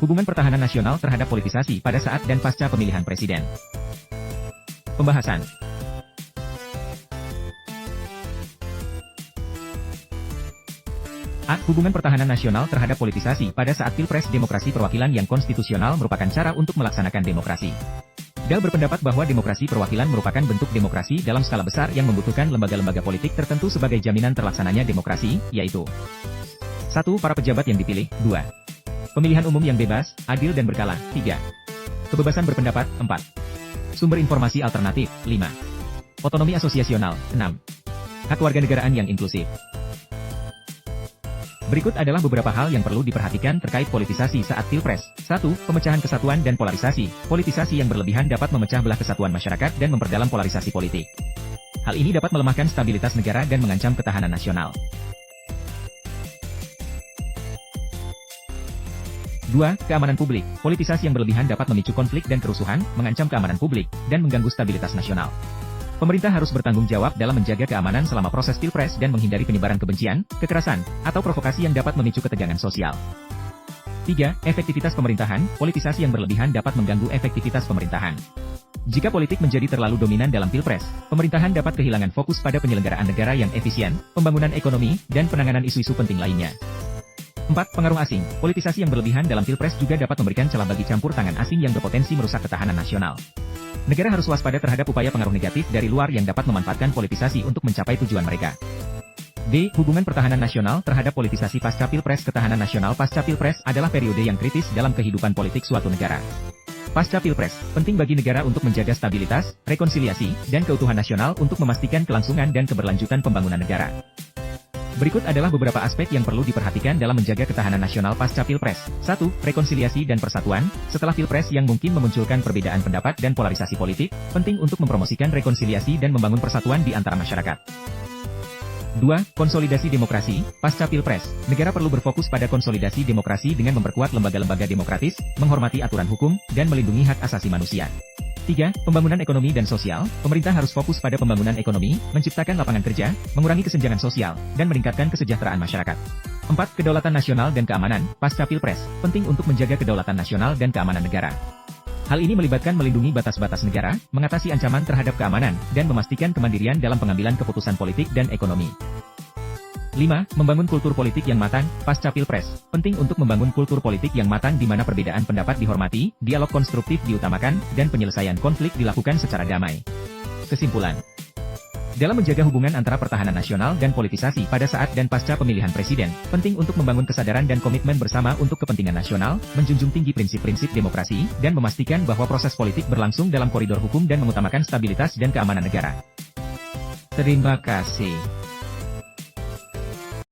Hubungan pertahanan nasional terhadap politisasi pada saat dan pasca pemilihan presiden. Pembahasan. A. Hubungan pertahanan nasional terhadap politisasi pada saat Pilpres. Demokrasi perwakilan yang konstitusional merupakan cara untuk melaksanakan demokrasi. Dal berpendapat bahwa demokrasi perwakilan merupakan bentuk demokrasi dalam skala besar yang membutuhkan lembaga-lembaga politik tertentu sebagai jaminan terlaksananya demokrasi, yaitu 1. Para pejabat yang dipilih. 2. Pemilihan umum yang bebas, adil dan berkala. 3. Kebebasan berpendapat. 4. Sumber informasi alternatif. 5. Otonomi asosiasional. 6. Hak warganegaraan yang inklusif. Berikut adalah beberapa hal yang perlu diperhatikan terkait politisasi saat Pilpres. 1. Pemecahan kesatuan dan polarisasi. Politisasi yang berlebihan dapat memecah belah kesatuan masyarakat dan memperdalam polarisasi politik. Hal ini dapat melemahkan stabilitas negara dan mengancam ketahanan nasional. 2. Keamanan publik. Politisasi yang berlebihan dapat memicu konflik dan kerusuhan, mengancam keamanan publik, dan mengganggu stabilitas nasional. Pemerintah harus bertanggung jawab dalam menjaga keamanan selama proses Pilpres dan menghindari penyebaran kebencian, kekerasan, atau provokasi yang dapat memicu ketegangan sosial. 3. Efektivitas pemerintahan. Politisasi yang berlebihan dapat mengganggu efektivitas pemerintahan. Jika politik menjadi terlalu dominan dalam Pilpres, pemerintahan dapat kehilangan fokus pada penyelenggaraan negara yang efisien, pembangunan ekonomi, dan penanganan isu-isu penting lainnya. 4. Pengaruh asing. Politisasi yang berlebihan dalam Pilpres juga dapat memberikan celah bagi campur tangan asing yang berpotensi merusak ketahanan nasional. Negara harus waspada terhadap upaya pengaruh negatif dari luar yang dapat memanfaatkan politisasi untuk mencapai tujuan mereka. D. Hubungan pertahanan nasional terhadap politisasi pasca Pilpres. Ketahanan nasional pasca Pilpres adalah periode yang kritis dalam kehidupan politik suatu negara. Pasca Pilpres, penting bagi negara untuk menjaga stabilitas, rekonsiliasi, dan keutuhan nasional untuk memastikan kelangsungan dan keberlanjutan pembangunan negara. Berikut adalah beberapa aspek yang perlu diperhatikan dalam menjaga ketahanan nasional pasca Pilpres. 1. Rekonsiliasi dan persatuan. Setelah Pilpres yang mungkin memunculkan perbedaan pendapat dan polarisasi politik, penting untuk mempromosikan rekonsiliasi dan membangun persatuan di antara masyarakat. 2. Konsolidasi demokrasi. Pasca Pilpres, negara perlu berfokus pada konsolidasi demokrasi dengan memperkuat lembaga-lembaga demokratis, menghormati aturan hukum, dan melindungi hak asasi manusia. 3. Pembangunan ekonomi dan sosial. Pemerintah harus fokus pada pembangunan ekonomi, menciptakan lapangan kerja, mengurangi kesenjangan sosial, dan meningkatkan kesejahteraan masyarakat. 4. Kedaulatan nasional dan keamanan. Pasca Pilpres, penting untuk menjaga kedaulatan nasional dan keamanan negara. Hal ini melibatkan melindungi batas-batas negara, mengatasi ancaman terhadap keamanan, dan memastikan kemandirian dalam pengambilan keputusan politik dan ekonomi. 5. Membangun kultur politik yang matang. Pasca Pilpres, penting untuk membangun kultur politik yang matang di mana perbedaan pendapat dihormati, dialog konstruktif diutamakan, dan penyelesaian konflik dilakukan secara damai. Kesimpulan. Dalam menjaga hubungan antara pertahanan nasional dan politisasi pada saat dan pasca pemilihan presiden, penting untuk membangun kesadaran dan komitmen bersama untuk kepentingan nasional, menjunjung tinggi prinsip-prinsip demokrasi, dan memastikan bahwa proses politik berlangsung dalam koridor hukum dan mengutamakan stabilitas dan keamanan negara. Terima kasih.